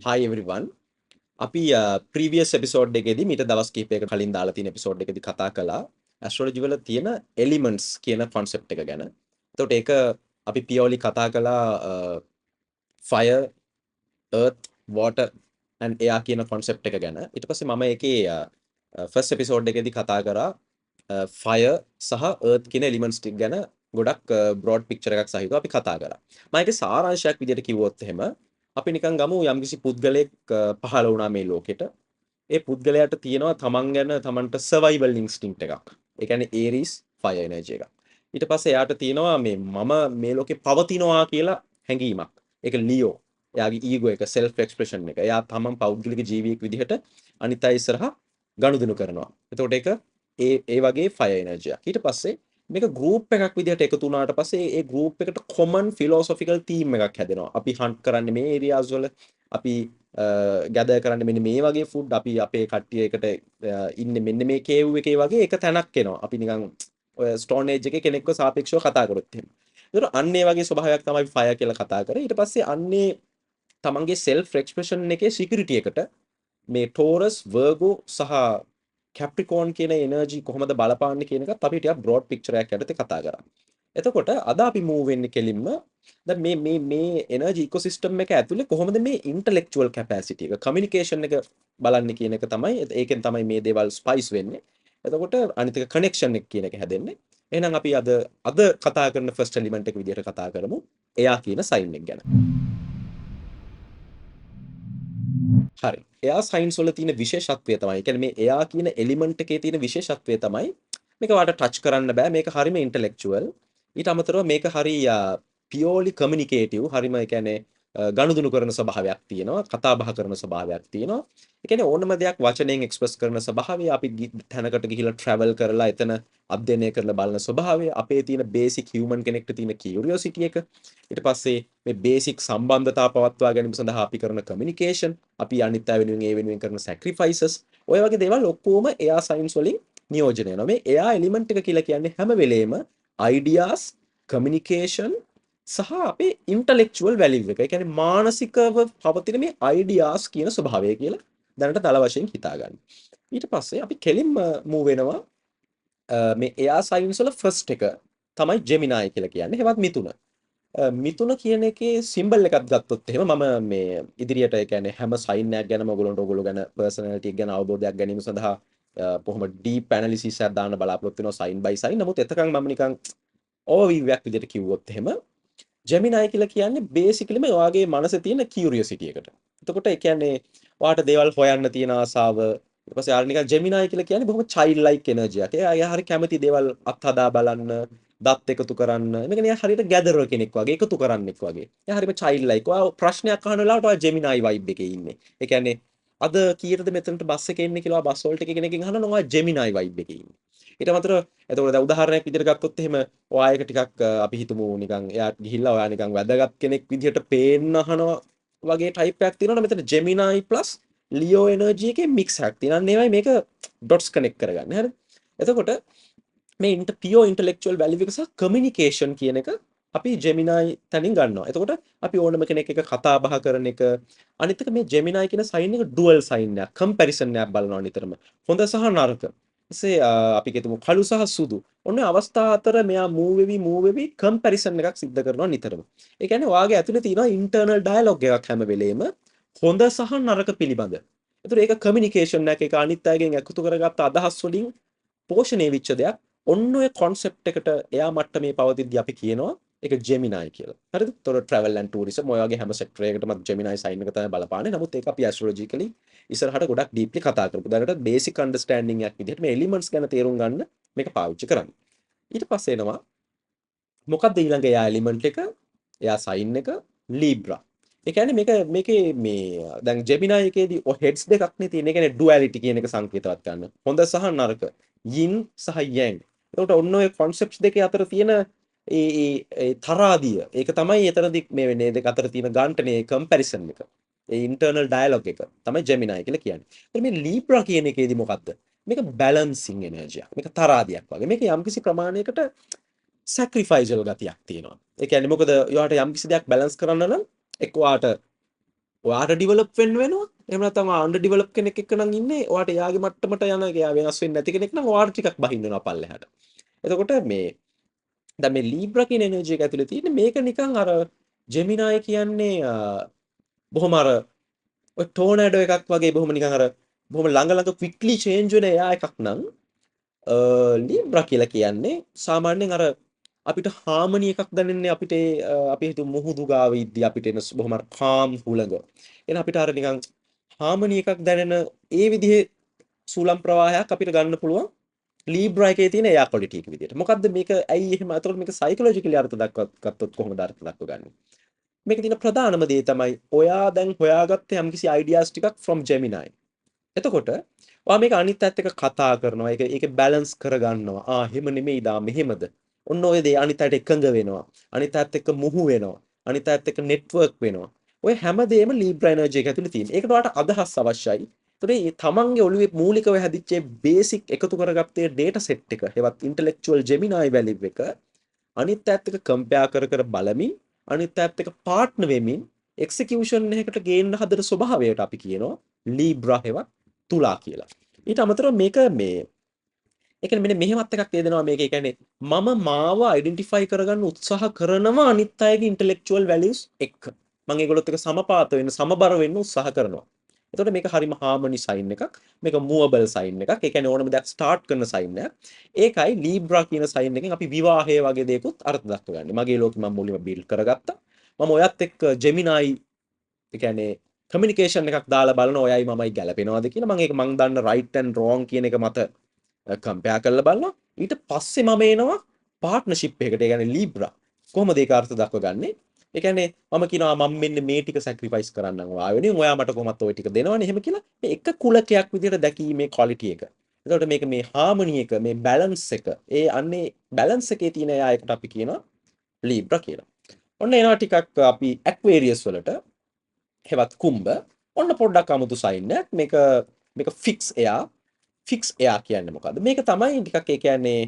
Hi everyone. අපි previous episode එකේදී මීට දවස් කිහිපයකට කලින් දාලා තියෙන episode එකේදී කතා කළා astrology වල තියෙන elements කියන concept එක ගැන. එතකොට ඒක අපි purely කතා කළා fire, earth, water and air කියන concept එක ගැන. ඊට පස්සේ මම ඒකේ first episode එකේදී කතා කරා fire සහ earth කියන elements ටික ගැන ගොඩක් broad picture එකක් සහිතව අපි කතා කරා. මම ඒකේ සාරාංශයක් විදිහට කිව්වොත් එහෙම අපි නිකන් ගමු යම්කිසි පුද්ගලයෙක් පහළ වුණා මේ ලෝකෙට. ඒ පුද්ගලයාට තියෙනවා තමන් ගැන තමන්ට survival instinct එකක්. ඒ කියන්නේ Aries fire energy එකක්. ඊට පස්සේ එයාට තියෙනවා මම මේ ලෝකේ පවතිනවා කියලා හැඟීමක්. ඒක Leo. එයාගේ ego එක self expression එක. එයා තමන් පෞද්ගලික ජීවියෙක් විදිහට අනිත් අය ඉස්සරහා ගනුදෙනු කරනවා. එතකොට ඒක ඒ වගේ fire energy එකක්. ඊට පස්සේ මේක group එකක් විදිහට එකතු වුණාට පස්සේ ඒ group එකට common philosophical theme එකක් හැදෙනවා. අපි hunt කරන්නේ මේ areas වල, අපි gather කරන්නේ මෙන්න මේ වගේ food, අපි අපේ කට්ටිය එකට ඉන්නේ මෙන්න මේ cave එකේ වගේ එක තැනක් එනවා. අපි නිකන් ඔය stone age එකේ කෙනෙක්ව සාපේක්ෂව කතා කරොත් එහෙම. ඒතර අන්න ඒ වගේ ස්වභාවයක් තමයි fire කියලා කතා කරේ. ඊට පස්සේ අන්නේ තමන්ගේ self expression එකේ security එකට මේ Taurus, Virgo සහ Capricorn කියන එනර්ජි කොහොමද බලපාන්නේ කියන එකත් අපි ටිකක් broad picture එකක් යටතේ කතා කරා. එතකොට අද අපි move වෙන්නේ කෙලින්ම දැන් මේ එනර්ජි ඉකෝසිස්ටම් එක ඇතුලේ කොහොමද මේ intellectual capacity එක communication එක බලන්නේ කියන එක තමයි. ඒකෙන් තමයි මේ දේවල් ස්පයිස් වෙන්නේ. එතකොට අනිත් එක connection එක කියන එක හැදෙන්නේ. එහෙනම් අපි අද කතා කරන first element එක විදිහට කතා කරමු. එයා කියන sign එක ගැන. හරි. එයා සයින්ස් වල තියෙන විශේෂත්වය තමයි. ඒ කියන්නේ මේ එයා කියන එලිමන්ට් එකේ තියෙන විශේෂත්වය තමයි මේක වාට ටච් කරන්න බෑ. මේක හරිම ඉන්ටෙලෙක්චුවල්. ඊට අමතරව මේක හරි පියෝලි කමියුනිකේටිව්. හරිම ඒ කියන්නේ ගනුදෙනු කරන ස්වභාවයක් තියෙනවා. කතා බහ කරන ස්වභාවයක් තියෙනවා. ඒ කියන්නේ ඕනම දෙයක් වචනයෙන් එක්ස්ප්‍රස් කරන ස්වභාවය, අපි තැනකට ගිහිල්ලා ට්‍රැවල් කරලා එතන අධ්‍යයනය කරලා බලන ස්වභාවය, අපේ තියෙන බේසික් හියුමන් කෙනෙක්ට තියෙන කියුරියොසිටි එක. ඊට පස්සේ මේ බේසික් සම්බන්ධතා පවත්වා ගැනීම සඳහා අපි කරන කමියුනිකේෂන්, අපි අනිත් අය වෙනුවෙන් ඒ වෙනුවෙන් කරන සැක්‍රිෆයිසස්, ඔය වගේ දේවල් ඔක්කොම එයා සයින්ස් වලින් නියෝජනය වෙනවා. මේ එයා එලිමන්ට් එක කියලා කියන්නේ හැම වෙලේම අයිඩියාස්, කමියුනිකේෂන් සහ අපේ ඉන්ටෙලෙක්චුවල් වැලියු එක. ඒ කියන්නේ මානසිකව පවතින මේ අයිඩියාස් කියන ස්වභාවය කියලා දැනට දල වශයෙන් හිතා ගන්න. ඊට පස්සේ අපි කෙලින්ම මූව් වෙනවා මේ එයා සයින්ස් වල ෆස්ට් එක තමයි ජෙමිනායි කියලා කියන්නේ. හෙවත් මිථුන. මිථුන කියන එකේ සිම්බල් එකක් ගත්තොත් එහෙම මම මේ ඉදිරියට ඒ කියන්නේ හැම සයින් එකක් ගැනම ඔයගොල්ලෝ ගැන පර්සනැලිටි එක ගැන අවබෝධයක් ගැනීම සඳහා කොහොම ඩීප් ඇනලිසිස් එකක් දාන්න බලාපොරොත්තු වෙනවා සයින් බයි සයින්. නමුත් එතකන් මම නිකන් ඕවර්විව් එකක් විදිහට කිව්වොත් එහෙම ජෙමිනයි කියලා කියන්නේ බේසිකලිම ඔයාගේ මනසේ තියෙන කියුරියොසිටි එකට. එතකොට ඒ කියන්නේ ඔයාට දේවල් හොයන්න තියෙන ආසාව, ඊට පස්සේ ආර නිකන් ජෙමිනයි කියලා කියන්නේ බොහොම චයිල්ඩ් ලයික් එනර්ජි එකක්. එයා හරි කැමති දේවල් අත්හදා බලන්න, දත් එකතු කරන්න. මේක නිකන් හරියට ගැදරර් කෙනෙක් වගේ, එකතු කරන්නෙක් වගේ. එයා හරිම චයිල්ඩ් ලයික්. ඔයා ප්‍රශ්නයක් අහන වෙලාවට ඔයා ජෙමිනයි වයිබ් එකේ ඉන්නේ. ඒ කියන්නේ අද කීයටද මෙතනට බස් එකේ එන්නේ කියලා බස් වලට කෙනෙක්ගෙන් අහනවා ඔයා ජෙමිනයි වයිබ් එකේ ඉන්නේ. ඊට අමතරව එතකොට දැන් උදාහරණයක් විදිහට ගත්තොත් එහෙම ඔයා එක ටිකක් අපි හිතමු නිකන් එයා ගිහිල්ලා ඔයා නිකන් වැදගත් කෙනෙක් විදිහට පේන්න අහනවා වගේ ටයිප් එකක් තියෙනවනේ මෙතන ජෙමිනයි ප්ලස් ලියෝ එනර්ජි එකේ මික්ස් එකක් තියෙනවා. අන්න ඒවයි මේක ඩොට්ස් කනෙක්ට් කරගන්න. හරිද? එතකොට මේ පියෝ ඉන්ටෙලෙක්චුවල් වැලියු එක සහ කමියුනිකේෂන් කියන එක අපි ජෙමිනයි තනින් ගන්නවා. එතකොට අපි ඕනම කෙනෙක් එක කතා බහ කරන එක. අනිත් එක මේ ජෙමිනයි කියන සයින් එක ඩුවල් සයින් එකක්. කම්පැරිසන් එකක් බලනවා නිතරම. හොඳ සහ නරක. ඊසේ අපි කියමු කළු සහ සුදු. ඔන්න අවස්ථා අතර මෙයා මූව් වෙවි කම්පැරිසන් එකක් සිද්ධ කරනවා නිතරම. ඒ කියන්නේ ඔයාගේ ඇතුලේ තියෙනවා ඉන්ටර්නල් ඩයලොග් එකක් හැම වෙලේම හොඳ සහ නරක පිළිබඳ. ඒතර ඒක කමියුනිකේෂන් එකක්. ඒක අනිත් අයගෙන් එකතු කරගත්ත අදහස් වලින් පෝෂණය වෙච්ච දෙයක්. ඔන්න ඔය කොන්සෙප්ට් එකට එයා මට්ටමේ පවතිද්දී අපි කියනවා ඒක ජෙමිනයි කියලා. හරිද? ඒතොර travel and tourism ඔය වගේ හැම සෙක්ටර් එකකටම ජෙමිනයි සයින් එක තමයි බලපාන්නේ. නමුත් ඒක අපි ඇස්ට්‍රොලොජිකලි ඉස්සරහට ගොඩක් ඩීප්ලි කතා කරමු. දැනට බේසික් අන්ඩර්ස්ටෑන්ඩින් එකක් විදිහට මේ එලිමන්ට්ස් ගැන තේරුම් ගන්න මේක පාවිච්චි කරන්න. ඊට පස්සේ එනවා මොකක්ද ඊළඟ එයා එලිමන්ට් එක? එයා සයින් එක ලීබ්‍රා. ඒ කියන්නේ මේකේ මේ දැන් ජෙමිනයි එකේදී ඔය හෙඩ්ස් දෙකක් නේ තියෙන්නේ. ඒ කියන්නේ ඩුවැලිටි කියන එක සංකේතවත් ගන්න. හොඳ සහ නරක. යින් සහ යැන්. ඒකට ඔන්න ඔය කොන්සෙප්ට්ස් දෙකේ අතර තියෙන ඒ තරාදිය ඒක තමයි එතනදී මේ වෙන්නේ දෙක අතර තියෙන ගාන්ටනේ කම්පැරිසන් එක. ඒ ඉන්ටර්නල් ඩයලොග් එක තමයි ජෙමිනයි කියලා කියන්නේ. ඒත් මේ ලීබ්‍රා කියන එකේදී මොකද්ද? මේක බැලන්සින් එනර්ජියක්. මේක තරාදියක් වගේ. මේක යම්කිසි ප්‍රමාණයකට සැක්‍රිෆයිසල් ගතියක් තියෙනවා. ඒ කියන්නේ මොකද ඔයාට යම්කිසි දෙයක් බැලන්ස් කරන්න නම් එක්ක ඔයාට ඔයාට ඩිවලොප් වෙන්න වෙනවා. එහෙම නැත්නම් අන්ඩර් ඩිවලොප් කෙනෙක් එක්ක නම් ඉන්නේ. ඔයාට එයාගේ මට්ටමට යන එයා වෙනස් වෙන්නේ නැති කෙනෙක් නම් ඔයාට ටිකක් බහින්න වෙනවා පල්ලෙහාට. එතකොට මේ දැන් මේ ලීබ්‍රා කියන එනර්ජි එක ඇතුලේ තියෙන්නේ මේක නිකන් අර ජෙමිනායි කියන්නේ බොහොම අර ඔය ටෝනඩෝ එකක් වගේ බොහොම නිකන් අර බොහොම ළඟ ළඟ ක්වික්ලි චේන්ජ් වෙන එයා එකක් නම් ලීබ්‍රා කියලා කියන්නේ සාමාන්‍යයෙන් අර අපිට හාමනි එකක් දැනෙන්නේ අපිට අපි හිතමු මුහුදු ගාව ඉද්දි අපිට එන බොහොම කාම් හුළඟ. එහෙනම් අපිට අර නිකන් හාමනි එකක් දැනෙන ඒ විදිහේ සූලම් ප්‍රවාහයක් අපිට ගන්න පුළුවන් ලීබ්‍රා එකේ තියෙන එයා ක්වොලිටි එක විදිහට. මොකද්ද මේක ඇයි එහෙම අතකොට මේක සයිකොලොජිකලි අර්ථ දක්වගත්තොත් කොහොමද අර්ථ දක්වගන්නේ? මේක තියෙන ප්‍රධානම දේ තමයි ඔයා දැන් හොයාගත්ත යම්කිසි අයිඩියාස් ටිකක් from Gemini. එතකොට ඔයා මේක අනිත් පැත්ත එක්ක කතා කරනවා. ඒක බැලන්ස් කරගන්නවා. එහෙම නෙමෙයි දා මෙහෙමද. ඔන්න ඔය දේ අනිත් පැත්තට එකඟ වෙනවා. අනිත් පැත්ත එක්ක මුහු වෙනවා. අනිත් පැත්ත එක්ක නෙට්වර්ක් වෙනවා. ඔය හැමදේම Libra energy එක ඇතුලේ තියෙන. ඒකට ඔයාට අදහස් අවශ්‍යයි. ඒතකොට මේ තමන්ගේ ඔළුවේ මූලිකව හැදිච්ච බේසික් එකතු කරගත්තේ data set එක. ඒවත් intellectual Gemini value එක අනිත් පැත්ත එක්ක කම්පෙයාර් කර බලමින් අනිත් පැත්ත එක්ක පාර්ට්නර් වෙමින් එක්සිකියුෂන් එකකට ගේන්න හදන ස්වභාවයට අපි කියනවා Libra හෙවත් තුලා කියලා. ඊට අමතරව මේක මේ ඒ කියන්නේ මෙන්න මෙහෙමත් එකක් තේදෙනවා මේක. ඒ කියන්නේ මම මාව අයිඩෙන්ටිෆයි කරගන්න උත්සාහ කරනවා අනිත් අයගේ ඉන්ටෙලෙක්චුවල් වැලියුස් එක්ක. මම ඒගොල්ලොත් එක්ක සමපාත වෙන්න සමබර වෙන්න උත්සාහ කරනවා. එතකොට මේක හරිම හාමනි සයින් එකක්. මේක මූවබල් සයින් එකක්. ඒ කියන්නේ ඕනම දෙයක් ස්ටාර්ට් කරන සයින් එකක්. ඒකයි ලීබ්‍රා කියන සයින් එකෙන් අපි විවාහය වගේ දේකුත් අර්ථ දක්වගන්නේ. මගේ ලෝකෙ මම මුලින්ම බිල්ඩ් කරගත්තා. මම ඔයත් එක්ක ජෙමිනායි ඒ කියන්නේ කමියුනිකේෂන් එකක් දාලා බලන ඔයයි මමයි ගැලපෙනවද කියලා. මම ඒක මං දන්න රයිට් ඇන්ඩ් රෝං කියන එක මත කම්පෙයාර් කරලා බලනවා. ඊට පස්සේ මම එනවා පාර්ට්නර්ෂිප් එකකට. ඒ කියන්නේ ලීබ්‍රා. කොහොමද ඒක අර්ථ දක්වගන්නේ? ඒ කියන්නේ මම කියනවා මම මෙන්න මේ ටික සැක්‍රිෆයිස් කරන්නම් ඔයා වෙනුවෙන්. ඔයා මට කොහොමත් ওই ටික දෙනවනේ එහෙම කියලා. මේ එක කුලකයක් විදිහට දැකීමේ ක්වොලිටි එක. එතකොට මේක මේ හාමනි එක, මේ බැලන්ස් එක, ඒ අන්නේ බැලන්ස් එකේ තියෙන එයා එකට අපි කියනවා ලීබ්‍රා කියලා. ඔන්න එනවා ටිකක් අපි ඇක්වේරියස් වලට. හෙවත් කුම්භ. ඔන්න පොඩ්ඩක් අමුතු සයින් එකක්. මේක ෆික්ස් එයා. ෆික්ස් එයා කියන්නේ මොකද්ද? මේක තමයි ටිකක් ඒ කියන්නේ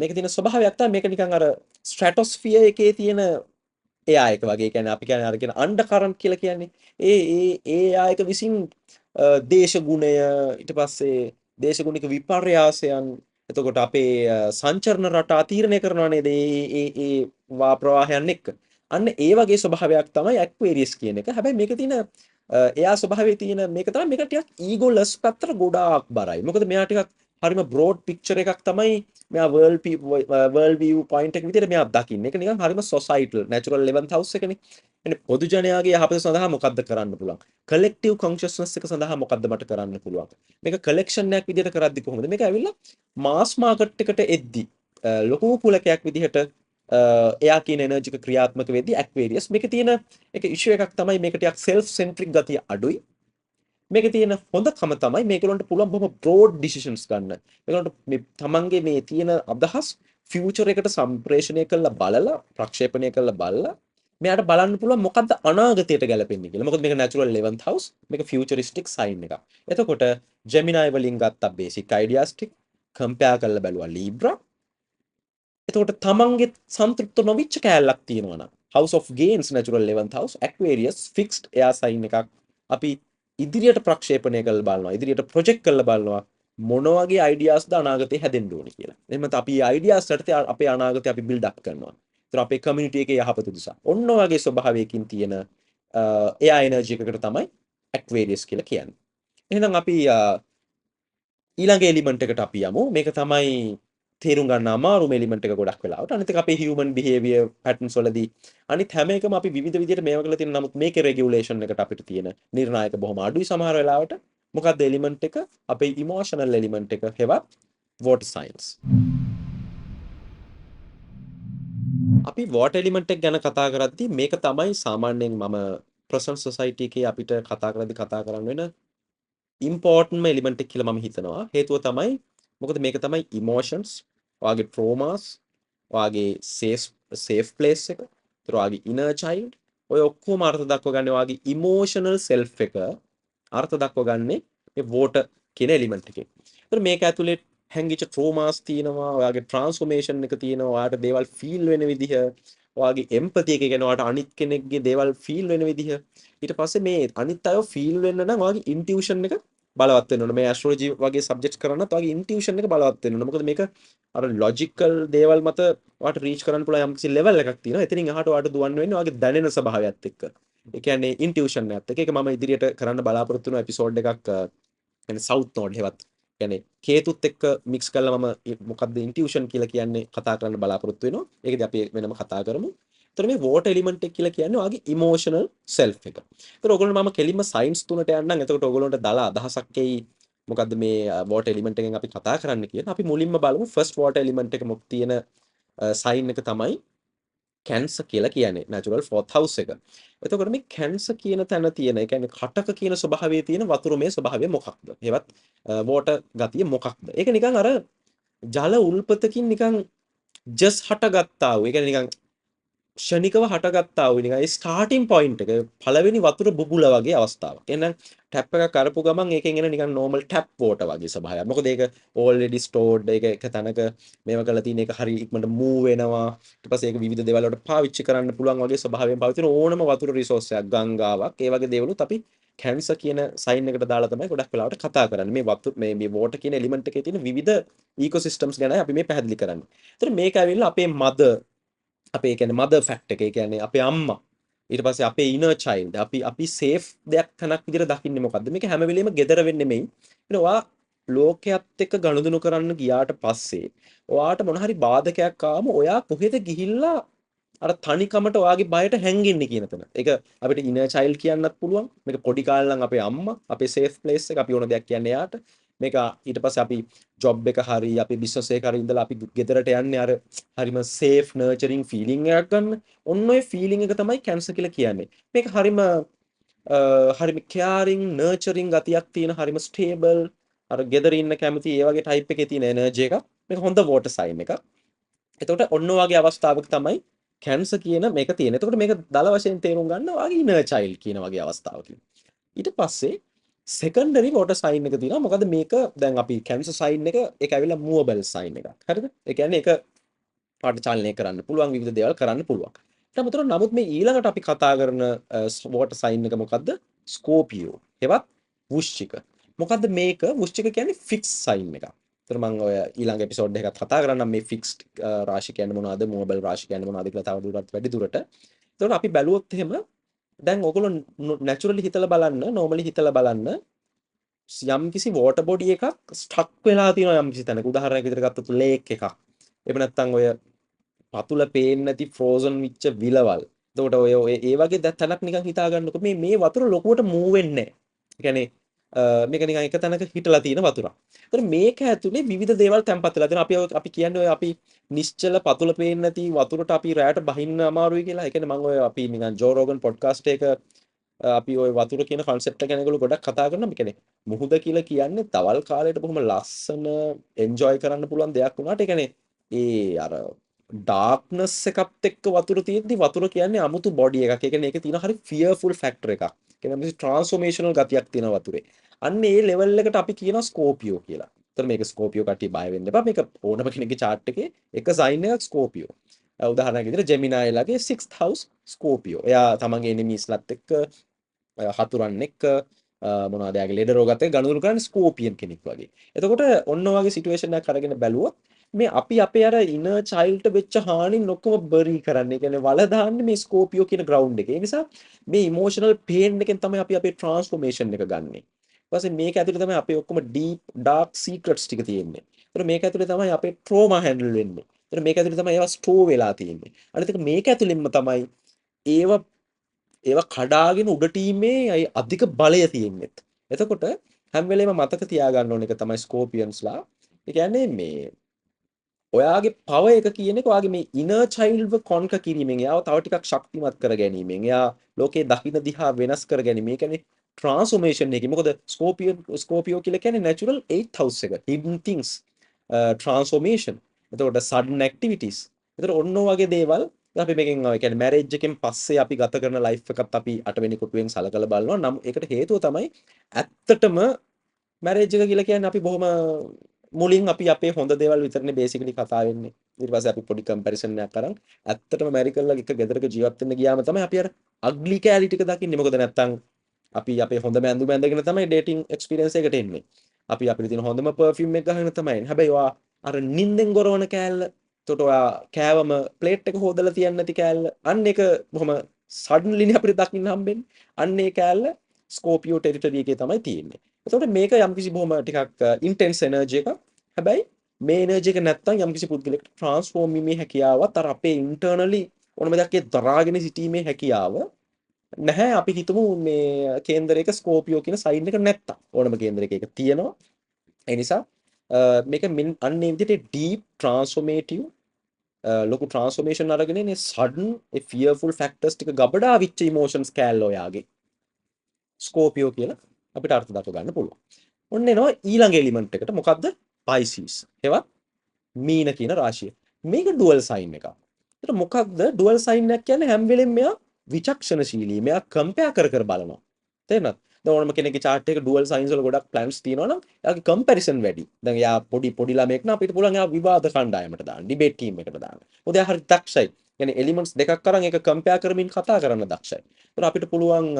මේක තියෙන ස්වභාවයක් තමයි මේක නිකන් අර ස්ට්‍රැටොස්ෆියර් එකේ තියෙන එයා එක වගේ. කියන්නේ අපි කියන්නේ අර කියන අන්ඩර් කරන්ට් කියලා කියන්නේ. ඒ එයා එක විසින් දේශගුණය ඊට පස්සේ දේශගුණික විපර්යාසයන් එතකොට අපේ සංචරණ රටා තීරණය කරනවා නේද? ඒ වා ප්‍රවාහයන් එක්ක. අන්න ඒ වගේ ස්වභාවයක් තමයි ඇක්වේරියස් කියන එක. හැබැයි මේක තියෙන එයා ස්වභාවයේ තියෙන මේක තමයි මේක ටිකක් ඊගෝලස් පැත්තට ගොඩාක් බරයි. මොකද මෙයා ටිකක් හරිම බ්‍රෝඩ් පික්චර් එකක් තමයි මෙයා වර්ල්ඩ් view point එක විදිහට මෙයා දකින්නේ. ඒක නිකන් හරිම සොසයිටල් නැචරල් 11th house එකනේ. එන්නේ පොදු ජනයාගේ යහපත සඳහා මොකද්ද කරන්න පුළුවන්? කලෙක්ටිව් කොන්ෂස්නස් එක සඳහා මොකද්ද මට කරන්න පුළුවන්? මේක කලෙක්ෂන් එකක් විදිහට කරද්දි කොහොමද? මේක ඇවිල්ලා මාස් මාකට් එකට එද්දි ලොකු කුලකයක් විදිහට එයා කියන එනර්ජි එක ක්‍රියාත්මක වෙද්දී ඇක්වේරියස් මේකේ තියෙන එක ඉෂුව එකක් තමයි මේක ටිකක් සෙල්ෆ් සෙන්ට්‍රික් ගතිය අඩුයි. මේකේ තියෙන හොඳකම තමයි මේගොල්ලන්ට පුළුවන් බොහොම බ්‍රෝඩ් ඩිසිෂන්ස් ගන්න. මේගොල්ලන්ට මේ තමන්ගේ මේ තියෙන අදහස් ෆියුචර් එකට සම්ප්‍රේෂණය කරලා බලලා ප්‍රක්ෂේපණය කරලා බලලා මෙයාට බලන්න පුළුවන් මොකද්ද අනාගතයට ගැලපෙන්නේ කියලා. මොකද මේක natural 11th house මේක futuristic sign එකක්. එතකොට Gemini වලින් ගත්ත basic ideas ටික compare කරලා බැලුවා Libra. එතකොට තමන්ගේ සන්තෘප්ත නොවිච්ච කෑල්ලක් තියෙනවා නම් House of Gains natural 11th house Aquarius fixed air sign එකක් අපි ඉදිරියට ප්‍රක්ෂේපණය කරලා බලනවා ඉදිරියට ප්‍රොජෙක්ට් කරලා බලනවා මොන වගේ අයිඩියාස්ද අනාගතේ හැදෙන්න ඕනේ කියලා. එහෙම නැත්නම් අපි අයිඩියාස් යටතේ අපේ අනාගතය අපි බිල්ඩ් අප් කරනවා. ඒතර අපේ කමියුනිටි එකේ යහපත උදෙසා. ඔන්න වගේ ස්වභාවයකින් තියෙන එයා එනර්ජි එකකට තමයි Aquarius කියලා කියන්නේ. එහෙනම් අපි ඊළඟ එලිමන්ට් එකට අපි යමු. මේක තමයි තේරුම් ගන්න අමාරුම එලිමන්ට් එක ගොඩක් වෙලාවට. අනිත් එක අපේ human behavior patterns වලදී අනිත් හැම එකම අපි විවිධ විදිහට මේවා කරලා තියෙන නමුත් මේකේ regulation එකට අපිට තියෙන නිර්ණායක බොහොම අඩුයි සමහර වෙලාවට. මොකක්ද එලිමන්ට් එක? අපේ emotional element එක හෙවත් water signs. අපි water element එක ගැන කතා කරද්දී මේක තමයි සාමාන්‍යයෙන් මම present society එකේ අපිට කතා කරද්දී කතා කරන්න වෙන ඉම්පෝර්ටන්ට්ම එලිමන්ට් එක කියලා මම හිතනවා. හේතුව තමයි මොකද මේක තමයි emotions, ඔයාගේ traumas, ඔයාගේ safe place එක, ඒතර ඔයාගේ inner child ඔය ඔක්කොම අර්ථ දක්වගන්නේ ඔයාගේ emotional self එක අර්ථ දක්වගන්නේ මේ water කියන එලිමන්ට් එකේ. ඒතර මේක ඇතුලේ හැංගිච්ච traumas තියෙනවා, ඔයාගේ transformation එක තියෙනවා, ඔයාට දේවල් feel වෙන විදිහ, ඔයාගේ එම්පති එක කියන්නේ ඔයාට අනිත් කෙනෙක්ගේ දේවල් ෆීල් වෙන විදිහ. ඊට පස්සේ මේ අනිත් අයව ෆීල් වෙන්න නම් ඔයාගේ ඉන්ටියුෂන් එක බලවත් වෙන්න ඕනේ. මේ ඇස්ට්‍රොලොජි වගේ සබ්ජෙක්ට්ස් කරන්නත් ඔයාගේ ඉන්ටියුෂන් එක බලවත් වෙන්න ඕනේ. මොකද මේක අර ලොජිකල් දේවල් මත ඔයාට රීච් කරන්න පුළුවන් යම්කිසි ලෙවල් එකක් තියෙනවා. එතනින් එහාට ඔයාට දුවන්න වෙන්නේ ඔයාගේ දැනෙන ස්වභාවයත් එක්ක. ඒ කියන්නේ ඉන්ටියුෂන් එකත් එක්ක. ඒක මම ඉදිරියට කරන්න බලාපොරොත්තු වෙන එපිසෝඩ් එකක් කියන්නේ සවුත් නෝඩ් හෙවත් කියන්නේ කේතුත් එක්ක මික්ස් කරලා මම මොකක්ද ඉන්ටියුෂන් කියලා කියන්නේ කතා කරන්න බලාපොරොත්තු වෙනවා. ඒකදී අපි වෙනම කතා කරමු. එතකොට මේ වෝටර් එලිමන්ට් එක කියලා කියන්නේ ඔයාගේ ඉමෝෂනල් සෙල්ෆ් එක. එතකොට ඔයගොල්ලෝ මම කෙලින්ම සයන්ස් තුනට යන්නම්. එතකොට ඔයගොල්ලන්ට දාලා අදහසක් එයි මොකද්ද මේ වෝටර් එලිමන්ට් එකෙන් අපි කතා කරන්න කියලා. අපි මුලින්ම බලමු ෆස්ට් වෝටර් එලිමන්ට් එක මොක තියෙන සයින් එක තමයි කැන්සර් කියලා කියන්නේ නැචරල් ෆෝර්ත් හවුස් එක. එතකොට මේ කැන්සර් කියන තැන තියෙන, ඒ කියන්නේ කටක කියන ස්වභාවයේ තියෙන වතුරමය ස්වභාවය මොකක්ද? ඒවත් වෝටර් ගතිය මොකක්ද? ඒක නිකන් අර ජල උල්පතකින් නිකන් ජස් හටගත්තා වූ. ඒ කියන්නේ නිකන් ෂණිකව හටගත්තා වූ නිකන් ඒ ස්ටාර්ටින් පොයින්ට් එක පළවෙනි වතුර බුබුල වගේ අවස්ථාවක්. එහෙනම් ටැප් එකක් කරපු ගමන් ඒකෙන් එන නිකන් නෝමල් ටැප් වෝටර් වගේ ස්වභාවයක්. මොකද ඒක ඕල්රෙඩි ස්ටෝර්ඩ් ඒක එක තැනක මේව කරලා තියෙන එක හරි ඉක්මනට මූව් වෙනවා. ඊට පස්සේ ඒක විවිධ දේවල් වලට පාවිච්චි කරන්න පුළුවන් වගේ ස්වභාවයෙන් පවතින ඕනම වතුර රිසෝස් එකක් ගංගාවක් ඒ වගේ දේවලුත් අපි කැන්සර් කියන සයින් එකට දාලා තමයි ගොඩක් වෙලාවට කතා කරන්නේ. මේ වතුර මේ වෝටර් කියන එලිමන්ට් එකේ තියෙන විවිධ ඉකෝසිස්ටම්ස් ගැන අපි මේ පැහැදිලි කරන්නේ. ඒතර මේක ඇවිල්ලා අපේ අපේ කියන්නේ මදර් ෆැක්ට් එක. ඒ කියන්නේ අපේ අම්මා. ඊට පස්සේ අපේ ඉනර් චයිල්ඩ්. අපි සේෆ් දෙයක් තැනක් විදිහට දකින්නේ මොකද්ද? මේක හැම වෙලෙම gedara වෙන්නේ නෙමෙයි. ඔයා ලෝකයක් එක්ක ගනුදෙනු කරන්න ගියාට පස්සේ ඔයාට මොන හරි බාධකයක් ආවම ඔයා කොහෙද ගිහිල්ලා අර තනිකමට ඔයාගේ බයට හැංගෙන්නේ කියන තැන. ඒක අපිට ඉනර් චයිල්ඩ් කියන්නත් පුළුවන්. මේක පොඩි කාලේ නම් අපේ අම්මා, අපේ සේෆ් ප්ලේස් එක අපි ඕන දෙයක් කියන්නේ එයාට. මේක ඊට පස්සේ අපි ජොබ් එක හරි අපි බිස්නස් එක හරි ඉඳලා අපි ගෙදරට යන්නේ අර හරිම සේෆ් නර්චරින් ෆීලිං එකක් ගන්න. ඔන්න ඔය ෆීලිං එක තමයි කැන්සර් කියලා කියන්නේ. මේක හරිම කෙයාරින් නර්චරින් ගතියක් තියෙන හරිම ස්ටේබල් අර ගෙදර ඉන්න කැමති ඒ වගේ ටයිප් එකේ තියෙන එනර්ජි එකක්. මේක හොඳ වෝටර් සයින් එකක්. එතකොට ඔන්න වගේ අවස්ථාවක තමයි කැන්සර් කියන මේක තියෙන. එතකොට මේක දල වශයෙන් තේරුම් ගන්න ඔයාගේ ඉනර් චයිල්ඩ් කියන වගේ අවස්ථාවකින්. ඊට පස්සේ සෙකන්ඩරි වෝටර් සයින් එක තියෙනවා. මොකද මේක දැන් අපි කැන්සර් සයින් එක ඒක ඇවිල්ලා මූවබල් සයින් එකක්. හරිද? ඒ කියන්නේ ඒක පාට චලනය කරන්න පුළුවන් විවිධ දේවල් කරන්න පුළුවන්. ඊට අමතරව නමුත් මේ ඊළඟට අපි කතා කරන වෝටර් සයින් එක මොකද්ද? ස්කෝපියෝ. ඒවත් වෘශ්චික. මොකද්ද මේක? වෘශ්චික කියන්නේ ෆික්ස් සයින් එකක්. ඒතර මම ඔය ඊළඟ එපිසෝඩ් එකකට කතා කරන්නම් මේ ෆික්ස්ඩ් රාශි කියන්නේ මොනවද? මූවබල් රාශි කියන්නේ මොනවද කියලා තව දුරටත් වැඩි දුරට. එතකොට අපි බැලුවොත් එහෙම දැන් ඔයගොල්ලෝ නැචරලි හිතලා බලන්න, නෝමලි හිතලා බලන්න යම්කිසි වෝටර් බොඩි එකක් ස්ටක් වෙලා තියෙනවා යම්කිසි තැනක. උදාහරණයක් විදිහට ගත්තොත් ලේක් එකක්. එහෙම නැත්නම් ඔය පතුල පේන්නේ නැති ෆ්‍රෝසන් විච්ච විලවල්. එතකොට ඔය ඒ වගේ තැනක් නිකන් හිතා ගන්නකො මේ වතුර ලොකුවට මූව් වෙන්නේ නැහැ. ඒ කියන්නේ මේක නිකන් එක තැනක හිටලා තියෙන වතුරක්. ඒතර මේක ඇතුලේ විවිධ දේවල් තැම්පත් වෙලා තියෙනවා. අපි කියන්නේ ඔය අපි නිශ්චල පතුල පේන්නේ නැති වතුරට අපි රැයට බහින්න අමාරුයි කියලා. ඒ කියන්නේ මම ඔය අපි නිකන් ජෝ රෝගන් පොඩ්කාස්ට් එක අපි ওই වතුර කියන කන්සෙප්ට් එක ගැන ඒගොල්ලෝ ගොඩක් කතා කරනවා. මේ කියන්නේ මුහුද කියලා කියන්නේ තවල් කාලයට බොහොම ලස්සන එන්ජොයි කරන්න පුළුවන් දෙයක් වුණාට ඒ කියන්නේ ඒ අර ඩාර්ක්නස් එකත් එක්ක වතුර තියෙද්දි වතුර කියන්නේ අමුතු බොඩි එකක්. ඒ කියන්නේ ඒකේ තියෙන හරි ෆියර්ෆුල් ෆැක්ටර් එකක්. ඒ කියන්නේ මේ ට්‍රාන්ස්ෆෝමේෂනල් ගතියක් තියෙන වතුරේ. අන්න ඒ ලෙවල් එකට අපි කියනවා ස්කෝපියෝ කියලා. ඒතර මේක ස්කෝපියෝ කට්ටිය බය වෙන්න එපා. මේක ඕනම කෙනෙක්ගේ chart එකේ එක සයින් එකක් ස්කෝපියෝ. උදාහරණයක් විදිහට ජෙමිනායිලාගේ 6th house ස්කෝපියෝ. එයා තමන්ගේ එනිමීස්ලත් එක්ක හතුරන් එක්ක මොනවද යාගේ ලෙඩ රෝගත් එක්ක ගනුදෙනු කරන්නේ ස්කෝපියන් කෙනෙක් වගේ. එතකොට ඔන්න වගේ සිටුේෂන් එකක් අරගෙන බැලුවොත් මේ අපි අපේ අර ඉනර් චයිල්ඩ්ට වෙච්ච හානින් ඔක්කොම බරි කරන්නේ. ඒ කියන්නේ වල දාන්නේ මේ ස්කෝපියෝ කියන ග්‍රවුන්ඩ් එකේ. ඒ නිසා මේ ඉමෝෂනල් පේන් එකෙන් තමයි අපි අපේ ට්‍රාන්ස්ෆෝමේෂන් එක ගන්නෙ. ඊට පස්සේ මේක ඇතුලේ තමයි අපේ ඔක්කොම ඩීප් ඩාර්ක් සීක්‍රට්ස් ටික තියෙන්නේ. ඒතර මේක ඇතුලේ තමයි අපේ ට්‍රෝමා හැන්ඩල් වෙන්නේ. ඒතර මේක ඇතුලේ තමයි ඒවා ස්ටෝර් වෙලා තියෙන්නේ. අනිත් එක මේක ඇතුලෙන්ම තමයි ඒවා ඒවා කඩාගෙන උඩට ීමේ අධික බලය තියෙන්නෙත්. එතකොට හැම වෙලේම මතක තියාගන්න ඕන එක තමයි ස්කෝපියන්ස්ලා. ඒ කියන්නේ මේ ඔයාගේ පව එක කියන එක ඔයාගේ මේ ඉනර් චයිල්ඩ්ව කොන්කර් කිරීමෙන් එයාව තව ටිකක් ශක්තිමත් කර ගැනීමෙන් එයා ලෝකේ දකින්න දිහා වෙනස් කර ගැනීම. ඒ කියන්නේ ට්‍රාන්ස්ෆෝමේෂන් එකේ. මොකද ස්කෝපියෝ කියලා කියන්නේ natural 8th house එක. hidden things transformation. එතකොට sudden activities. එතකොට ඔන්න වගේ දේවල් අපි මේකෙන් ඒ කියන්නේ මැරේජ් එකෙන් පස්සේ අපි ගත කරන ලයිෆ් එකත් අපි 8 වෙනි කොටුවෙන් සලකලා බලනවා. නම් ඒකට හේතුව තමයි ඇත්තටම මැරේජ් එක කියලා කියන්නේ අපි බොහොම මුලින් අපි අපේ හොඳ දේවල් විතරනේ බේසිකලි කතා වෙන්නේ. ඊට පස්සේ අපි පොඩි කම්පැරිසන් එකක් කරන් ඇත්තටම මැරි කරලා එක ගෙදරක ජීවත් වෙන්න ගියාම තමයි අපි අර අග්ලි කැලි ටික දකින්නේ. මොකද නැත්තම් අපි අපේ හොඳ මැඳුම ඇඳගෙන තමයි ඩේටින් එක්ස්පීරියන්ස් එකට එන්නේ. අපි අපිට තියෙන හොඳම පර්ෆියුම් එක ගහගෙන තමයි එන්නේ. හැබැයි ඔයා අර නිින්දෙන් ගොරවන කෑල්ල, එතකොට ඔයා කෑවම ප්ලේට් එක හොදලා තියන්නේ නැති කෑල්ල. අන්න ඒක බොහොම සඩන්ලිනේ අපිට දකින්න හම්බෙන්නේ. අන්න ඒ කෑල්ල ස්කෝපියෝ ටෙරිටරි එකේ තමයි තියෙන්නේ. එතකොට මේක යම්කිසි බොහොම ටිකක් ඉන්ටෙන්ස් එනර්ජි එකක්. හැබැයි මේ එනර්ජි එක නැත්තම් යම්කිසි පුද්ගලෙක්ට ට්‍රාන්ස්ෆෝම් වීමේ හැකියාවත් අර අපේ ඉන්ටර්නලි ඕනම දෙයක් දරාගෙන සිටීමේ හැකියාව නැහැ. අපි හිතමු මේ කේන්දරයක ස්කෝපියෝ කියන සයින් එක නැත්තම් ඕනම කේන්දරයක ඒක තියෙනවා. ඒ නිසා මේක අන්නේ විදිහට ඩීප් ට්‍රාන්ස්ෆෝමේටිව් ලොකු ට්‍රාන්ස්ෆෝමේෂන් අරගෙන ඉන්නේ සඩන් ඒ ෆියර්ෆුල් ෆැක්ටර්ස් ටික ගබඩා විච්ච ඉමෝෂන්ස් කෑල්ල ඔයාගේ ස්කෝපියෝ කියලා අපිට අර්ථ දක්ව ගන්න පුළුවන්. ඔන්න එනවා ඊළඟ එලිමන්ට් එකට. මොකද්ද? පයිසිස්. ඒවත් මීන කියන රාශිය. මේක ඩුවල් සයින් එකක්. ඒතර මොකක්ද ඩුවල් සයින් එකක් කියන්නේ? හැම වෙලෙම මෙයා විචක්ෂණශීලී. මෙයා කම්පෙයාර් කර කර බලනවා. තේරෙනවද? දැන් ඕනම කෙනෙක්ගේ chart එකක ඩුවල් සයින්ස් වල ගොඩක් ප්ලැන්ට්ස් තියෙනවා නම් එයාගේ කම්පැරිසන් වැඩි. දැන් එයා පොඩි ළමයෙක් නම් අපිට පුළුවන් එයා විවාද කණ්ඩායමට දාන්න, ඩිබේට් ටීම් එකට දාන්න. මොකද එයා හරි දක්ෂයි. يعني එලිමන්ට්ස් දෙකක් අරන් ඒක කම්පෙයාර් කරමින් කතා කරන්න දක්ෂයි. ඒතර අපිට පුළුවන්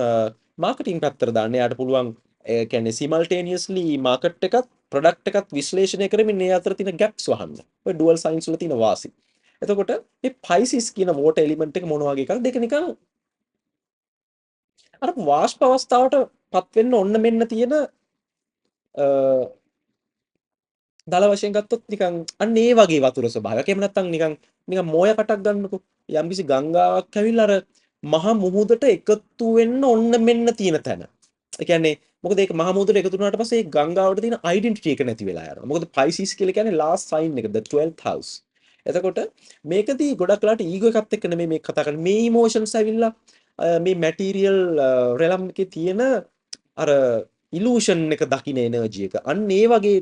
මාකටිං පැත්තට දාන්න. එයාට පුළුවන් ඒ කියන්නේ සිමල්ටේනියස්ලි මාකට් එකත් ප්‍රොඩක්ට් එකත් විශ්ලේෂණය කරමින් මේ අතර තියෙන ගැප්ස් වහන්න. ඔය ඩුවල් සයින්ස් වල තියෙන වාසි. එතකොට මේ පයිසිස් කියන වෝටර් එලිමන්ට් එක මොන වගේ එකක්ද? දෙක නිකන් අර වාෂ්ප අවස්ථාවට පත් වෙන්න ඔන්න මෙන්න තියෙන දල වශයෙන් ගත්තොත් නිකන් අන්න ඒ වගේ වතුර ස්වභාවයක්. එහෙම නැත්නම් නිකන් මෝය කටක් ගන්නකො. යම්කිසි ගංගාවක් ඇවිල්ලා අර මහ මුහුදට එකතු වෙන්න ඔන්න මෙන්න තියෙන තැන. ඒ කියන්නේ මොකද ඒක මහ මුහුදට එකතු වුණාට පස්සේ ඒ ගංගාවට තියෙන ඩෙන්ටිටි එක නැති වෙලා යනවා. මොකද පයිසිස් කියලා කියන්නේ ලාස්ට් සයින් එක, the 12th house. එතකොට මේකදී ගොඩක් වෙලාට ඊගෝ එකත් එක්ක නෙමෙයි මේක කතා කරන්නේ. මේ ඉමෝෂන්ස් ඇවිල්ලා මේ මැටීරියල් රෙලම් එකේ තියෙන අර ඉලූෂන් එක දකින්න එනර්ජි එක. අන්න ඒ වගේ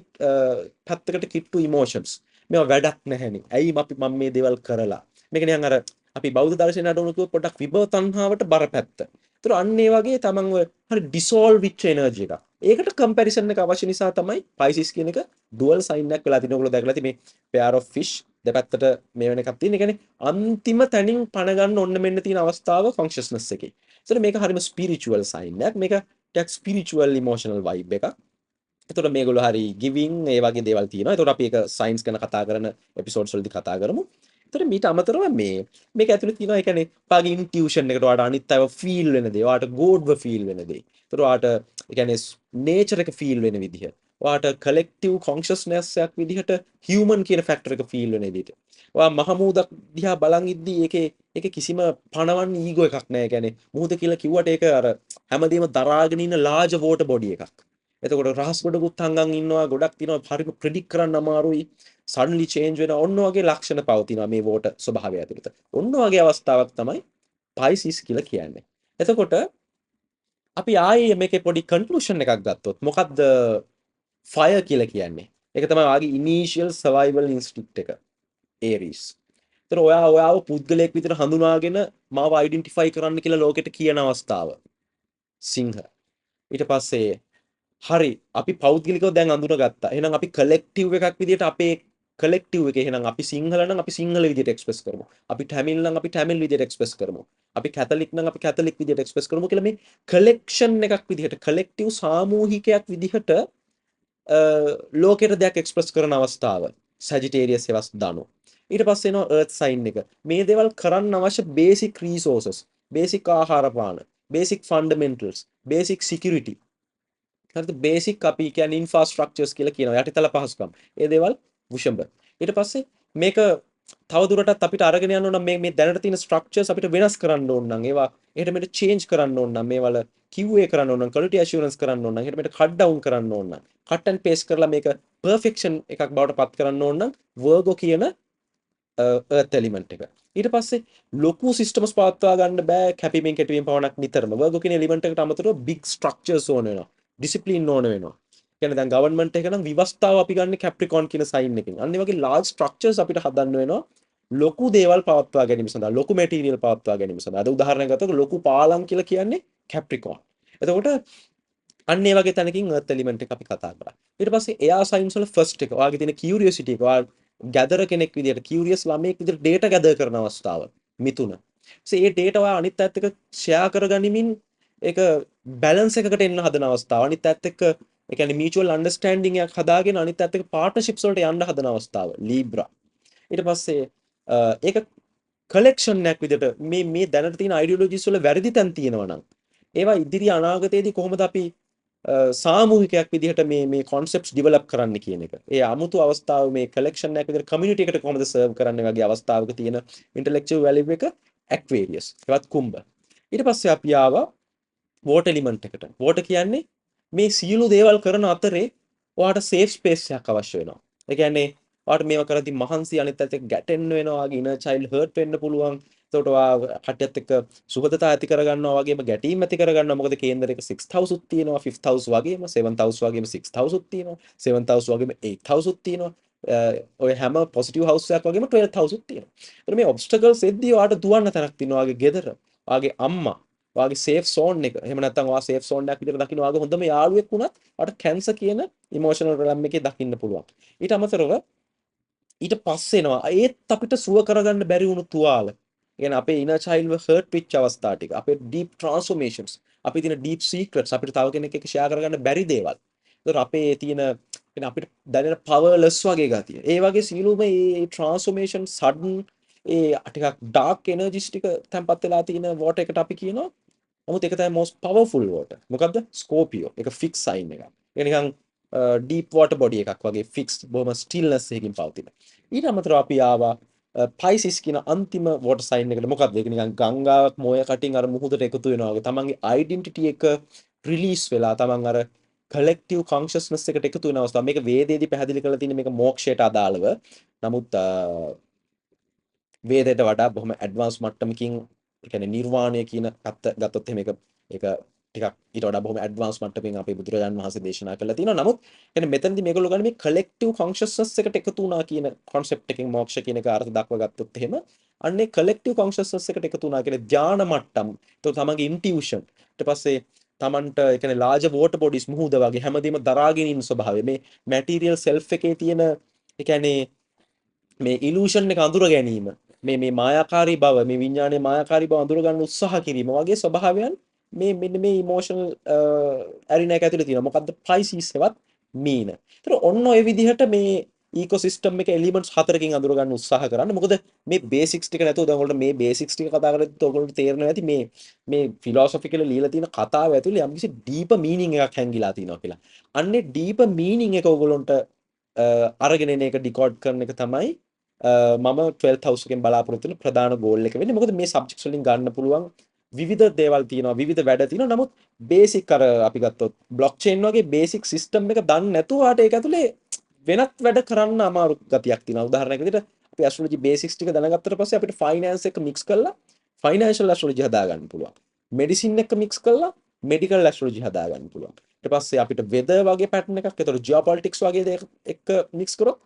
පැත්තකට කිට්ටු ඉමෝෂන්ස්. මේවා වැඩක් නැහැනේ. ඇයි මම මේ දේවල් කරලා. මේක නිකන් අර අපි බෞද්ධ දර්ශනයට උණු කිව්වොත් පොඩ්ඩක් විභව තණ්හාවට බර පැත්ත. ඒතර අන්න ඒ වගේ තමන් ඔය හරි ඩිසෝල්ව් විච්ච එනර්ජි එකක්. ඒකට කම්පැරිසන් එක අවශ්‍ය නිසා තමයි පයිසිස් කියන එක ඩුවල් සයින් එකක් වෙලා තිනේ. ඔයගොල්ලෝ දැකලා ඇති මේ pair of fish දෙපැත්තට මේ වෙන එකක් තියෙන. ඒ කියන්නේ අන්තිම තැනින් පණ ගන්න ඔන්න මෙන්න තියෙන අවස්ථාව කොන්ෂස්නස් එකේ. ඒතර මේක හරිම ස්පිරිචුවල් සයින් එකක්. මේක ටක් ස්පිරිචුවල් ඉමෝෂනල් වයිබ් එකක්. එතකොට මේගොල්ලෝ හරි ගිවිං ඒ වගේ දේවල් තියෙනවා. එතකොට අපි ඒක සයන්ස් ගැන කතා කරන එපිසෝඩ්ස් වලදී කතා කරමු. එතකොට මීට අමතරව මේක ඇතුලේ තියෙනවා ඒ කියන්නේ පාගේ ඉන්ටියුෂන් එකට ඔයාලට අනිත් අයව ෆීල් වෙන දේ, ඔයාලට ගෝඩ්ව ෆීල් වෙන දේ. එතකොට ඔයාලට ඒ කියන්නේ නේචර් එක ෆීල් වෙන විදිහ. ඔයාලට කලෙක්ටිව් කොන්ෂස්නස් එකක් විදිහට හියුමන් කියන ෆැක්ටර් එක ෆීල් වෙන විදිහට. ඔයා මහමුදක් දිහා බලන් ඉද්දී ඒකේ කිසිම පණවන් ඊගෝ එකක් නැහැ. ඒ කියන්නේ මුහුද කියලා කිව්වට ඒක අර හැමදේම දරාගෙන ඉන්න ලාර්ජ් වෝටර් බොඩි එකක්. එතකොට රහස් ගොඩකුත් හංගන් ඉන්නවා, ගොඩක් තියෙනවා, හරිම ප්‍රෙඩික්ට් කරන්න අමාරුයි. සඩන්ලි චේන්ජ් වෙන ඔන්න වගේ ලක්ෂණ පවතිනවා මේ වෝටර් ස්වභාවය ඇතුළත. ඔන්න වගේ අවස්ථාවක් තමයි පයිසිස් කියලා කියන්නේ. එතකොට අපි ආයේ මේකේ පොඩි කන්ක්ලූෂන් එකක් ගත්තොත් මොකක්ද ෆයර් කියලා කියන්නේ? ඒක තමයි වාගේ ඉනිෂියල් සර්වයිවල් ඉන්ස්ටින්ක්ට් එක. ඒරිස්. එතකොට ඔයාව පුද්ගලයෙක් විදිහට හඳුනාගෙන මාව අයිඩෙන්ටිෆයි කරන්න කියලා ලෝකෙට කියන අවස්ථාව. සිංහ. ඊට පස්සේ හරි අපි පෞද්ගලිකව දැන් අඳුනගත්තා. එහෙනම් අපි කලෙක්ටිව් එකක් විදිහට අපේ කලෙක්ටිව් එකේ එහෙනම් අපි සිංහල නම් අපි සිංහල විදිහට එක්ස්ප්‍රෙස් කරමු. අපි ටැමිල් නම් අපි ටැමිල් විදිහට එක්ස්ප්‍රෙස් කරමු. අපි කැතලික් නම් අපි කැතලික් විදිහට එක්ස්ප්‍රෙස් කරමු කියලා මේ කලෙක්ෂන් එකක් විදිහට කලෙක්ටිව් සාමූහිකයක් විදිහට ලෝකෙට දෙයක් එක්ස්ප්‍රෙස් කරන අවස්ථාව. සැජිටේරියස් එවස් දනු. ඊට පස්සේ එනවා earth sign එක. මේ දේවල් කරන්න අවශ්‍ය basic resources, basic ආහාර පාන, basic fundamentals, basic security. හරිද? බේසික් අපි කියන්නේ ඉන්ෆ්‍රාස්ට්‍රක්චර්ස් කියලා කියනවා. යටිතල පහසුකම්. ඒ දේවල් වුෂඹ. ඊට පස්සේ මේක තව දුරටත් අපිට අරගෙන යන්න ඕන නම් මේ දැනට තියෙන ස්ට්‍රක්චර්ස් අපිට වෙනස් කරන්න ඕන නම් ඒවා එහෙට මෙහෙට චේන්ජ් කරන්න ඕන නම් මේවල QA කරන්න ඕන නම් quality assurance කරන්න ඕන නම් එහෙට මෙහෙට කට් ඩවුන් කරන්න ඕන නම් cut and paste කරලා මේක perfection එකක් බවට පත් කරන්න ඕන නම් Virgo කියන earth element එක. ඊට පස්සේ ලොකු systems පවත්වා ගන්න බෑ කැපීමෙන් කෙටවීම පවණක් නිතරම. Virgo කියන element එකට අමතරව big structures ඕන වෙනවා. ඩිසිප්ලින් ඕන වෙනවා. කියන්නේ දැන් ගවර්න්මන්ට් එක නම් විවස්ථාව අපි ගන්න කැප්‍රිකෝන් කියන සයින් එකෙන්. අන්න ඒ වගේ large structures අපිට හදන්න වෙනවා. ලොකු දේවල් පවත්වා ගැනීම සඳහා, ලොකු මැටීරියල් පවත්වා ගැනීම සඳහා. අද උදාහරණයක් ගත්තොත් ලොකු පාලම් කියලා කියන්නේ කැප්‍රිකෝන්. එතකොට අන්න ඒ වගේ තැනකින් earth element එක අපි කතා කරා. ඊට පස්සේ එයා සයන්ස් වල ෆස්ට් එක ඔයාගේ තියෙන කියුරියොසිටි එක ඔයා ගැදර කෙනෙක් විදියට කියුරියස් ළමයෙක් විදියට ඩේටා ගැදර් කරන අවස්ථාව මිතුන. ඒ ඩේටා ඔයා අනිත් පැත්ත එක්ක ෂෙයා කරගනිමින් ඒක බැලන්ස් එකකට එන්න හදන අවස්ථාව. අනිත් පැත්ත එක්ක ඒ කියන්නේ මියුචුවල් අන්ඩර්ස්ටෑන්ඩින් එකක් හදාගෙන අනිත් පැත්ත එක්ක පාර්ට්නර්ෂිප්ස් වලට යන්න හදන අවස්ථාව. ලීබ්‍රා. ඊට පස්සේ ඒක කලෙක්ෂන් එකක් විදිහට මේ දැනට තියෙන අයිඩියොලොජිස් වල වැරදි තැන් තියෙනවා නම් ඒවා ඉදිරි අනාගතයේදී කොහොමද අපි සාමූහිකයක් විදිහට මේ කොන්සෙප්ට්ස් ඩිවෙලොප් කරන්න කියන එක. ඒ අමුතු අවස්ථාව මේ කලෙක්ෂන් එකක් විදිහට කමියුනිටි එකට කොහොමද සර්ව් කරන්න වගේ අවස්ථාවක තියෙන ඉන්ටෙලෙක්චුවල් වැලියු එක ඇක්වේරියස්. ඒවත් කුම්භ. ඊට පස්සේ අපි ආවා වෝටර් එලිමන්ට් එකට. වෝටර් කියන්නේ මේ සියලු දේවල් කරන අතරේ ඔයාට සේෆ් ස්පේස් එකක් අවශ්‍ය වෙනවා. ඒ කියන්නේ ඔයාට මේවා කරද්දී මහන්සි අනිත් පැත්තට ගැටෙන්න වෙනවා. ඔයාගේ ඉනර් චයිල්ඩ් හර්ට් වෙන්න පුළුවන්. එතකොට ඔයා කට්ටියත් එක්ක සුහදතා ඇති කරගන්නවා වගේම ගැටීම් ඇති කරගන්නවා. මොකද කේන්දරයක 6th house උත් තියෙනවා, 5th house වගේම 7th house වගේම 6th house උත් තියෙනවා, 7th house වගේම 8th house උත් තියෙනවා. ඔය හැම පොසිටිව් house එකක් වගේම 12th house උත් තියෙනවා. එතකොට මේ ඔබ්ස්ටකල්ස් එද්දී ඔයාට දුවන්න තැනක් තියෙනවා. ඔයාගේ ගෙදර, ඔයාගේ අම්මා, ඔයාගේ සේෆ් සෝන් එක. එහෙම නැත්නම් ඔයා සේෆ් සෝන් එකක් විදිහට දකින්න ඔයාගේ හොඳම යාළුවෙක් වුණත් ඔයාට කැන්සර් කියන ඉමෝෂනල් රැම් එකේ දකින්න පුළුවන්. ඊට අමතරව ඊට පස්සේ එනවා ඒත් අපිට සුව කරගන්න බැරි වුණු තුවාල. කියන්නේ අපේ ඉනර් චයිල්ඩ්ව හර්ට් වෙච්ච අවස්ථා ටික, අපේ ඩීප් ට්‍රාන්ස්ෆෝමේෂන්ස්, අපේ තියෙන ඩීප් සීක්‍රට්ස් අපිට තව කෙනෙක් එක්ක ෂෙයා කරගන්න බැරි දේවල්. ඒතර අපේ තියෙන කියන්නේ අපිට දැනෙන පවර්ලෙස් වගේ ගතිය. ඒ වගේ සියලුම මේ ට්‍රාන්ස්ෆෝමේෂන් සඩන් ඒ ටිකක් ඩාර්ක් එනර්ජිස් ටික තැම්පත් වෙලා තියෙන වෝටර් එකට අපි කියනවා. නමුත් ඒක තමයි most powerful water. මොකද්ද? ස්කෝපියෝ. ඒක ෆික්ස් සයින් එකක්. ඒක නිකන් ඩීප් වෝටර් බොඩි එකක් වගේ ෆික්ස් බොහොම ස්ටිල්නස් එකකින් පවතින. ඊට අමතරව අපි ආවා පයිසිස් කියන අන්තිම වෝටර් සයින් එකට. මොකද්ද? ඒක නිකන් ගංගාවක් මොය කටින් අර මුහුදට එකතු වෙනවා වගේ. තමන්ගේ ඩෙන්ටිටි එක රිලීස් වෙලා තමන් අර කලෙක්ටිව් කොන්ෂස්නස් එකට එකතු වෙන අවස්ථාව. මේක වේදේදී පැහැදිලි කරලා තියෙන මේක මෝක්ෂයට අදාළව. නමුත් වේදයට වඩා බොහොම ඇඩ්වාන්ස් මට්ටමකින් ඒ කියන්නේ නිර්වාණය කියන අර්ථ ගත්තොත් එහෙම ඒක ටිකක් ඊට වඩා බොහොම ඇඩ්වාන්ස් මට්ටමකින් අපේ බුදුරජාණන් වහන්සේ දේශනා කරලා තියෙනවා. නමුත් يعني මෙතනදී මේගොල්ලෝ ගන්න මේ කලෙක්ටිව් කොන්ෂස්නස් එකට එකතු වුණා කියන concept එකෙන් මොක්ෂ කියන එක අර්ථ දක්වා ගත්තොත් එහෙම අන්නේ කලෙක්ටිව් කොන්ෂස්නස් එකට එකතු වුණා කියන්නේ ධානා මට්ටම්. ඒතකොට තමන්ගේ ඉන්ටියුෂන් ඊට පස්සේ තමන්ට ඒ කියන්නේ large water bodies මුහුද වගේ හැමදේම දරාගෙන ඉන්න ස්වභාවය මේ material self එකේ තියෙන ඒ කියන්නේ මේ ඉලූෂන් එක අඳුර ගැනීම මේ මායාකාරී බව මේ විඥානයේ මායාකාරී බව අඳුර ගන්න උත්සාහ කිරීම වගේ ස්වභාවයන් මේ මෙන්න මේ ඉමෝෂනල් ඇරිනා එක ඇතුලේ තියෙනවා. මොකද්ද? පයිසිස් එවත් මීන. ඒතර ඔන්න ඔය විදිහට මේ ඊකෝසිස්ටම් එක එලිමන්ට්ස් හතරකින් අඳුර ගන්න උත්සාහ කරන්න. මොකද මේ බේසික්ස් ටික නැතුව දැන් ඔයාලට මේ බේසික්ස් ටික කතා කරද්දිත් ඔයගොල්ලන්ට තේරෙනවා ඇති මේ ෆිලොසොෆිකල් ලියලා තියෙන කතාව ඇතුලේ යම්කිසි ඩීප් මීනින් එකක් හැංගිලා තියෙනවා කියලා. අන්නේ ඩීප් මීනින් එක ඔයගොල්ලන්ට අරගෙන එන එක ඩිකෝඩ් කරන එක තමයි මම 12th house එකෙන් බලාපොරොත්තු වෙන ප්‍රධාන ගෝල් එක වෙන්නේ. මොකද මේ සබ්ජෙක්ට්ස් වලින් ගන්න පුළුවන් විවිධ දේවල් තියෙනවා, විවිධ වැඩ තියෙනවා. නමුත් බේසික් අර අපි ගත්තොත් බ්ලොක් චේන් වගේ බේසික් සිස්ටම් එක දන්නේ නැතුව ආට ඒක ඇතුලේ වෙනත් වැඩ කරන්න අමාරු ගතියක් තියෙනවා. උදාහරණයක් විදිහට අපි ඇස්ට්‍රොලොජි බේසික්ස් ටික දැනගත්තට පස්සේ අපිට ෆයිනෑන්ස් එක මික්ස් කරලා ෆයිනෑන්ෂල් ඇස්ට්‍රොලොජි හදාගන්න පුළුවන්. මෙඩිසින් එක මික්ස් කරලා මෙඩිකල් ඇස්ට්‍රොලොජි හදාගන්න පුළුවන්. ඊට පස්සේ අපිට වෙදර් වගේ පැටර්න් එකක්, ඒතකොට ජියෝපොලිටික්ස් වගේ දේක එක්ක මික්ස් කරොත්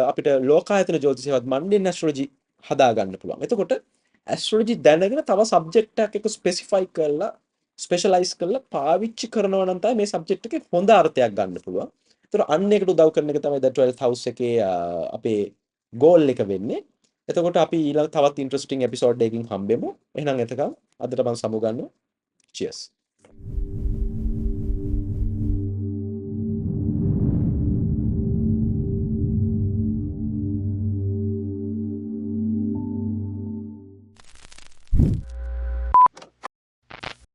අපිට ලෝකායතන ජ්‍යොතිෂයවත් මන්ඩේන් ඇස්ට්‍රොලොජි හදා ගන්න පුළුවන්. එතකොට ඇස්ට්‍රොලොජි දැනගෙන තව සබ්ජෙක්ට් එකක් එක ස්පෙસિෆයි කරලා ස්පෙෂලායිස් කරලා පාවිච්චි කරනවා නම් තමයි මේ සබ්ජෙක්ට් එකේ හොඳ අර්ථයක් ගන්න පුළුවන්. ඒතර අන්න ඒකට උදව් කරන එක තමයි 12th house එකේ අපේ ගෝල් එක වෙන්නේ. එතකොට අපි ඊළඟ තවත් ඉන්ටරෙස්ටිං එපිසෝඩ් එකකින් හම්බෙමු. එහෙනම් එතකන් අදට මම සමු ගන්නවා. Cheers.